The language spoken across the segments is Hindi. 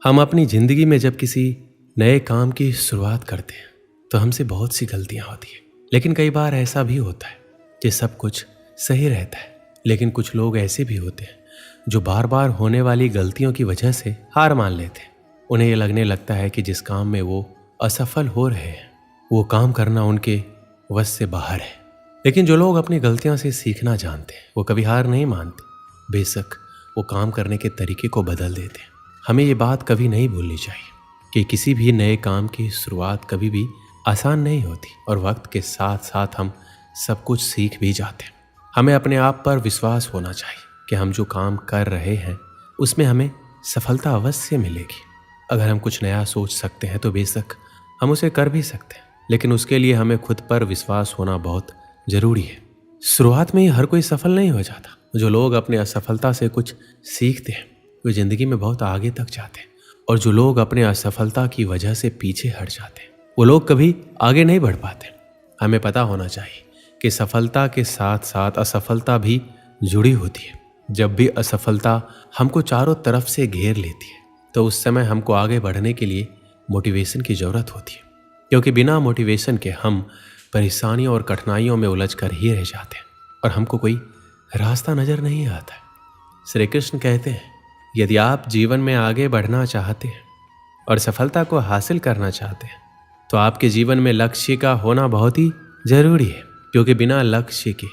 हम अपनी ज़िंदगी में जब किसी नए काम की शुरुआत करते हैं तो हमसे बहुत सी गलतियां होती हैं। लेकिन कई बार ऐसा भी होता है कि सब कुछ सही रहता है। लेकिन कुछ लोग ऐसे भी होते हैं जो बार बार होने वाली गलतियों की वजह से हार मान लेते हैं। उन्हें ये लगने लगता है कि जिस काम में वो असफल हो रहे हैं वो काम करना उनके वश से बाहर है। लेकिन जो लोग अपनी गलतियों से सीखना जानते हैं वो कभी हार नहीं मानते, बेशक वो काम करने के तरीके को बदल देते हैं। हमें ये बात कभी नहीं भूलनी चाहिए कि किसी भी नए काम की शुरुआत कभी भी आसान नहीं होती और वक्त के साथ साथ हम सब कुछ सीख भी जाते हैं। हमें अपने आप पर विश्वास होना चाहिए कि हम जो काम कर रहे हैं उसमें हमें सफलता अवश्य मिलेगी। अगर हम कुछ नया सोच सकते हैं तो बेशक हम उसे कर भी सकते हैं, लेकिन उसके लिए हमें खुद पर विश्वास होना बहुत ज़रूरी है। शुरुआत में ही हर कोई सफल नहीं हो जाता। जो लोग अपने असफलता से कुछ सीखते हैं वे ज़िंदगी में बहुत आगे तक जाते हैं, और जो लोग अपने असफलता की वजह से पीछे हट जाते हैं वो लोग कभी आगे नहीं बढ़ पाते। हमें पता होना चाहिए कि सफलता के साथ साथ असफलता भी जुड़ी होती है। जब भी असफलता हमको चारों तरफ से घेर लेती है तो उस समय हमको आगे बढ़ने के लिए मोटिवेशन की ज़रूरत होती है, क्योंकि बिना मोटिवेशन के हम परेशानियों और कठिनाइयों में उलझ कर ही रह जाते हैं और हमको कोई रास्ता नज़र नहीं आता है। श्री कृष्ण कहते हैं, यदि आप जीवन में आगे बढ़ना चाहते हैं और सफलता को हासिल करना चाहते हैं तो आपके जीवन में लक्ष्य का होना बहुत ही जरूरी है, क्योंकि बिना लक्ष्य के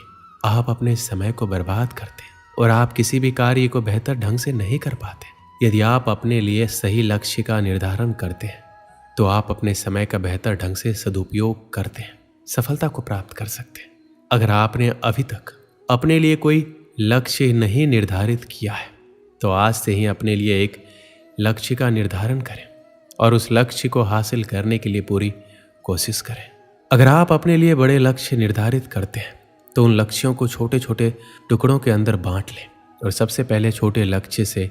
आप अपने समय को बर्बाद करते हैं और आप किसी भी कार्य को बेहतर ढंग से नहीं कर पाते। यदि आप अपने लिए सही लक्ष्य का निर्धारण करते हैं तो आप अपने समय का बेहतर ढंग से सदुपयोग करते हैं सफलता को प्राप्त कर सकते हैं। अगर आपने अभी तक अपने लिए कोई लक्ष्य नहीं निर्धारित किया है तो आज से ही अपने लिए एक लक्ष्य का निर्धारण करें और उस लक्ष्य को हासिल करने के लिए पूरी कोशिश करें। अगर आप अपने लिए बड़े लक्ष्य निर्धारित करते हैं तो उन लक्ष्यों को छोटे छोटे टुकड़ों के अंदर बांट लें और सबसे पहले छोटे लक्ष्य से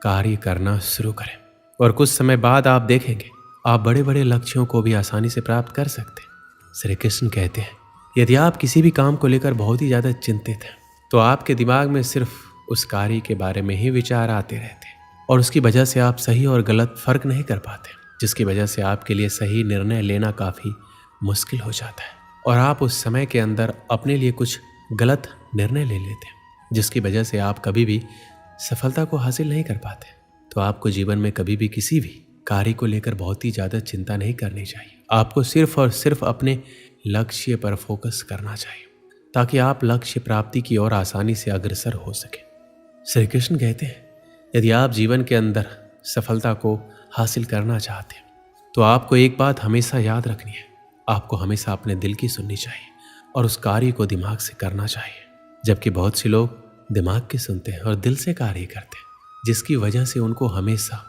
कार्य करना शुरू करें, और कुछ समय बाद आप देखेंगे आप बड़े बड़े लक्ष्यों को भी आसानी से प्राप्त कर सकते हैं। श्री कृष्ण कहते हैं, यदि आप किसी भी काम को लेकर बहुत ही ज़्यादा चिंतित हैं तो आपके दिमाग में सिर्फ उस कार्य के बारे में ही विचार आते रहते हैं और उसकी वजह से आप सही और गलत फर्क नहीं कर पाते, जिसकी वजह से आपके लिए सही निर्णय लेना काफ़ी मुश्किल हो जाता है और आप उस समय के अंदर अपने लिए कुछ गलत निर्णय ले लेते हैं, जिसकी वजह से आप कभी भी सफलता को हासिल नहीं कर पाते। तो आपको जीवन में कभी भी किसी भी कार्य को लेकर बहुत ही ज़्यादा चिंता नहीं करनी चाहिए। आपको सिर्फ और सिर्फ अपने लक्ष्य पर फोकस करना चाहिए ताकि आप लक्ष्य प्राप्ति की ओर आसानी से अग्रसर हो सके। श्री कृष्ण कहते हैं, यदि आप जीवन के अंदर सफलता को हासिल करना चाहते हैं तो आपको एक बात हमेशा याद रखनी है, आपको हमेशा अपने दिल की सुननी चाहिए और उस कार्य को दिमाग से करना चाहिए। जबकि बहुत से लोग दिमाग की सुनते हैं और दिल से कार्य करते हैं, जिसकी वजह से उनको हमेशा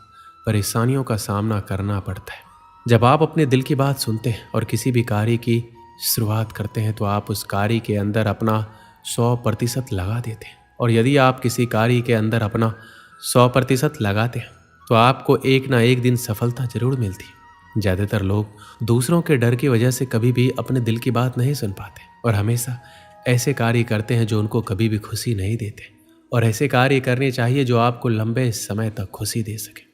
परेशानियों का सामना करना पड़ता है। जब आप अपने दिल की बात सुनते हैं और किसी भी कार्य की शुरुआत करते हैं तो आप उस कार्य के अंदर अपना 100% लगा देते हैं, और यदि आप किसी कार्य के अंदर अपना 100% लगाते हैं तो आपको एक ना एक दिन सफलता जरूर मिलती है। ज़्यादातर लोग दूसरों के डर की वजह से कभी भी अपने दिल की बात नहीं सुन पाते और हमेशा ऐसे कार्य करते हैं जो उनको कभी भी खुशी नहीं देते, और ऐसे कार्य करने चाहिए जो आपको लंबे समय तक खुशी दे सके।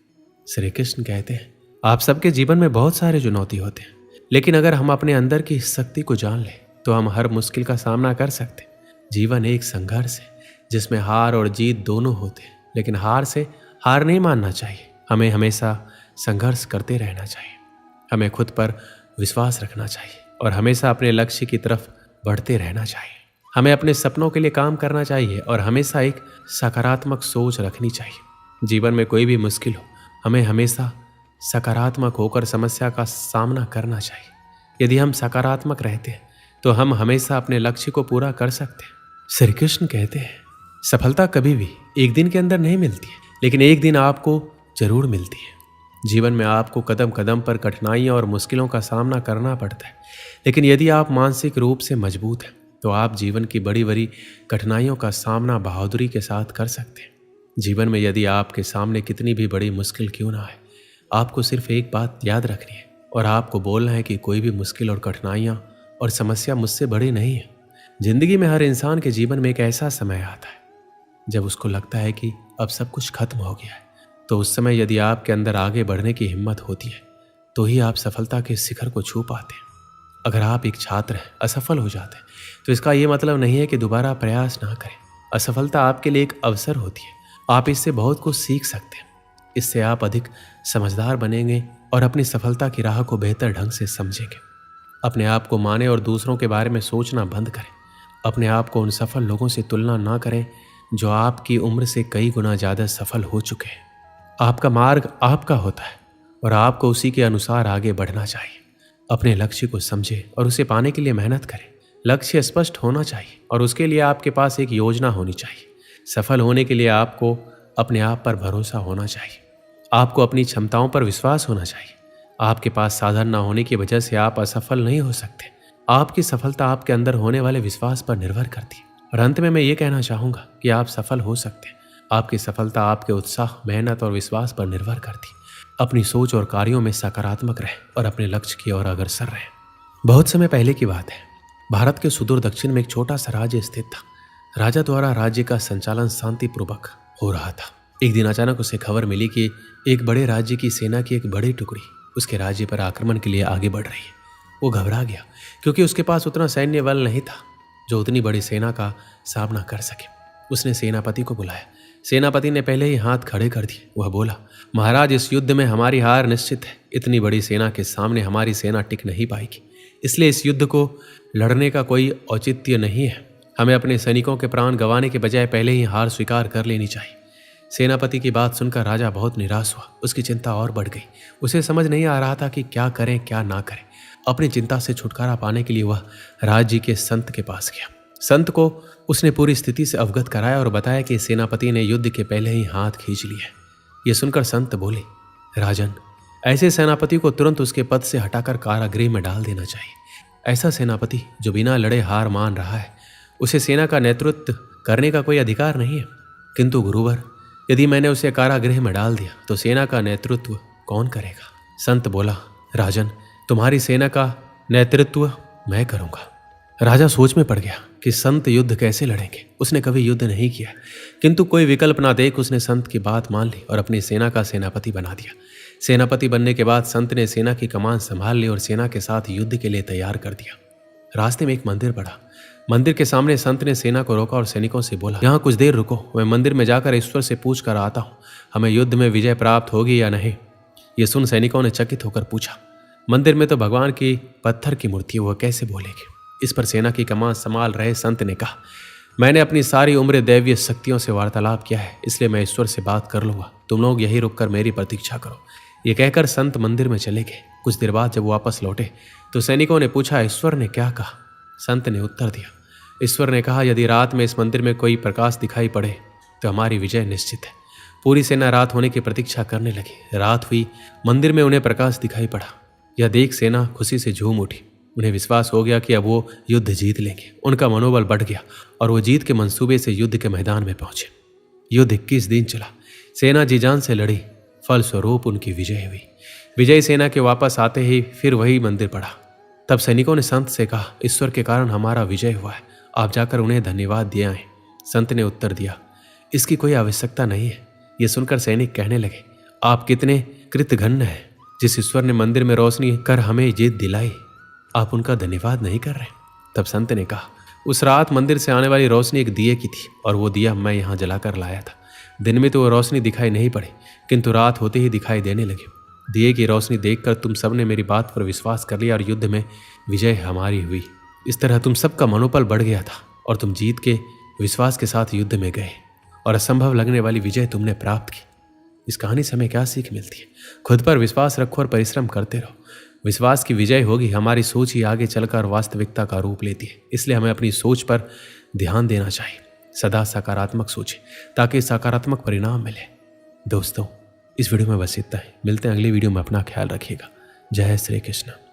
श्री कृष्ण कहते हैं, आप सबके जीवन में बहुत सारे चुनौती होते हैं, लेकिन अगर हम अपने अंदर की शक्ति को जान लें तो हम हर मुश्किल का सामना कर सकते हैं। जीवन एक संघर्ष है जिसमें हार और जीत दोनों होते हैं, लेकिन हार से हार नहीं मानना चाहिए। हमें हमेशा संघर्ष करते रहना चाहिए, हमें खुद पर विश्वास रखना चाहिए और हमेशा अपने लक्ष्य की तरफ बढ़ते रहना चाहिए। हमें अपने सपनों के लिए काम करना चाहिए और हमेशा एक सकारात्मक सोच रखनी चाहिए। जीवन में कोई भी मुश्किल हो, हमें हमेशा सकारात्मक होकर समस्या का सामना करना चाहिए। यदि हम सकारात्मक रहते हैं तो हम हमेशा अपने लक्ष्य को पूरा कर सकते हैं। श्री कृष्ण कहते हैं, सफलता कभी भी एक दिन के अंदर नहीं मिलती है, लेकिन एक दिन आपको जरूर मिलती है। जीवन में आपको कदम कदम पर कठिनाइयों और मुश्किलों का सामना करना पड़ता है, लेकिन यदि आप मानसिक रूप से मजबूत हैं तो आप जीवन की बड़ी बड़ी कठिनाइयों का सामना बहादुरी के साथ कर सकते हैं। जीवन में यदि आपके सामने कितनी भी बड़ी मुश्किल क्यों ना आए, आपको सिर्फ एक बात याद रखनी है और आपको बोलना है कि कोई भी मुश्किल और कठिनाइयाँ और समस्या मुझसे बड़ी नहीं है। जिंदगी में हर इंसान के जीवन में एक ऐसा समय आता है जब उसको लगता है कि अब सब कुछ खत्म हो गया है, तो उस समय यदि आपके अंदर आगे बढ़ने की हिम्मत होती है तो ही आप सफलता के शिखर को छू पाते हैं। अगर आप एक छात्र हैं, असफल हो जाते हैं, तो इसका ये मतलब नहीं है कि दोबारा प्रयास ना करें। असफलता आपके लिए एक अवसर होती है। आप इससे बहुत कुछ सीख सकते हैं। इससे आप अधिक समझदार बनेंगे और अपनी सफलता की राह को बेहतर ढंग से समझेंगे। अपने आप को माने और दूसरों के बारे में सोचना बंद करें। अपने आप को उन सफल लोगों से तुलना ना करें जो आपकी उम्र से कई गुना ज़्यादा सफल हो चुके हैं। आपका मार्ग आपका होता है और आपको उसी के अनुसार आगे बढ़ना चाहिए। अपने लक्ष्य को समझें और उसे पाने के लिए मेहनत करें। लक्ष्य स्पष्ट होना चाहिए और उसके लिए आपके पास एक योजना होनी चाहिए। सफल होने के लिए आपको अपने आप पर भरोसा होना चाहिए। आपको अपनी क्षमताओं पर विश्वास होना चाहिए। आपके पास साधन न होने की वजह से आप असफल नहीं हो सकते। आपकी सफलता आपके अंदर होने वाले विश्वास पर निर्भर करती है। और अंत में मैं ये कहना चाहूँगा कि आप सफल हो सकते हैं। आपकी सफलता आपके उत्साह, मेहनत और विश्वास पर निर्भर करती है। अपनी सोच और कार्यों में सकारात्मक रहें और अपने लक्ष्य की ओर अग्रसर रहें। बहुत समय पहले की बात है। भारत के सुदूर दक्षिण में एक छोटा सा राज्य स्थित था। राजा द्वारा राज्य का संचालन शांतिपूर्वक हो रहा था। एक दिन अचानक उसे खबर मिली कि एक बड़े राज्य की सेना की एक बड़ी टुकड़ी उसके राज्य पर आक्रमण के लिए आगे बढ़ रही है। वो घबरा गया क्योंकि उसके पास उतना सैन्य बल नहीं था जो उतनी बड़ी सेना का सामना कर सके। उसने सेनापति को बुलाया। सेनापति ने पहले ही हाथ खड़े कर दिए। वह बोला, महाराज, इस युद्ध में हमारी हार निश्चित है। इतनी बड़ी सेना के सामने हमारी सेना टिक नहीं पाएगी, इसलिए इस युद्ध को लड़ने का कोई औचित्य नहीं है। हमें अपने सैनिकों के प्राण गंवाने के बजाय पहले ही हार स्वीकार कर लेनी चाहिए। सेनापति की बात सुनकर राजा बहुत निराश हुआ। उसकी चिंता और बढ़ गई। उसे समझ नहीं आ रहा था कि क्या करें क्या ना करें। अपनी चिंता से छुटकारा पाने के लिए वह राज्य के संत के पास गया। संत को उसने पूरी स्थिति से अवगत कराया और बताया कि सेनापति ने युद्ध के पहले ही हाथ खींच लिया है। यह सुनकर संत बोले, राजन, ऐसे सेनापति को तुरंत उसके पद से हटाकर कारागृह में डाल देना चाहिए। ऐसा सेनापति जो बिना लड़े हार मान रहा है, उसे सेना का नेतृत्व करने का कोई अधिकार नहीं है। किंतु गुरुवर, यदि मैंने उसे कारागृह में डाल दिया तो सेना का नेतृत्व कौन करेगा? संत बोला, राजन, तुम्हारी सेना का नेतृत्व मैं करूंगा। राजा सोच में पड़ गया कि संत युद्ध कैसे लड़ेंगे। उसने कभी युद्ध नहीं किया, किंतु कोई विकल्प ना देख उसने संत की बात मान ली और अपनी सेना का सेनापति बना दिया। सेनापति बनने के बाद संत ने सेना की कमान संभाल ली और सेना के साथ युद्ध के लिए तैयार कर दिया। रास्ते में एक मंदिर पड़ा। मंदिर के सामने संत ने सेना को रोका और सैनिकों से बोला, यहाँ कुछ देर रुको, मैं मंदिर में जाकर ईश्वर से पूछ कर आता हूँ, हमें युद्ध में विजय प्राप्त होगी या नहीं। ये सुन सैनिकों ने चकित होकर पूछा, मंदिर में तो भगवान की पत्थर की मूर्ति है, वह कैसे बोलेगी? इस पर सेना की कमान संभाल रहे संत ने कहा, मैंने अपनी सारी उम्र दैवीय शक्तियों से वार्तालाप किया है, इसलिए मैं ईश्वर से बात कर लूंगा। तुम लोग यहीं रुककर मेरी प्रतीक्षा करो। ये कहकर संत मंदिर में चले गए। कुछ देर बाद जब वापस लौटे तो सैनिकों ने पूछा, ईश्वर ने क्या कहा? संत ने उत्तर दिया, ईश्वर ने कहा, यदि रात में इस मंदिर में कोई प्रकाश दिखाई पड़े तो हमारी विजय निश्चित है। पूरी सेना रात होने की प्रतीक्षा करने लगी। रात हुई, मंदिर में उन्हें प्रकाश दिखाई पड़ा। यह देख सेना खुशी से झूम उठी। उन्हें विश्वास हो गया कि अब वो युद्ध जीत लेंगे। उनका मनोबल बढ़ गया और वो जीत के मंसूबे से युद्ध के मैदान में पहुंचे। युद्ध 21 दिन चला। सेना जी जान से लड़ी, फलस्वरूप उनकी विजय हुई। विजयी सेना के वापस आते ही फिर वही मंदिर पड़ा। तब सैनिकों ने संत से कहा, ईश्वर के कारण हमारा विजय हुआ है, आप जाकर उन्हें धन्यवाद दिए आए। संत ने उत्तर दिया, इसकी कोई आवश्यकता नहीं है। ये सुनकर सैनिक कहने लगे, आप कितने कृतघ्न हैं। जिस ईश्वर ने मंदिर में रोशनी कर हमें जीत दिलाई, आप उनका धन्यवाद नहीं कर रहे। तब संत ने कहा, उस रात मंदिर से आने वाली रोशनी एक दिए की थी और वो दिया मैं यहाँ जलाकर लाया था। दिन में तो वो रोशनी दिखाई नहीं पड़ी, किंतु रात होते ही दिखाई देने लगी। दिए की रोशनी देखकर तुम सब ने मेरी बात पर विश्वास कर लिया और युद्ध में विजय हमारी हुई। इस तरह तुम सबका मनोबल बढ़ गया था और तुम जीत के विश्वास के साथ युद्ध में गए और असंभव लगने वाली विजय तुमने प्राप्त की। इस कहानी से हमें क्या सीख मिलती है? खुद पर विश्वास रखो और परिश्रम करते रहो। विश्वास की विजय होगी। हमारी सोच ही आगे चलकर वास्तविकता का रूप लेती है, इसलिए हमें अपनी सोच पर ध्यान देना चाहिए। सदा सकारात्मक सोचें ताकि सकारात्मक परिणाम मिले। दोस्तों, इस वीडियो में बस इतना ही। मिलते हैं अगली वीडियो में। अपना ख्याल रखिएगा। जय श्री कृष्ण।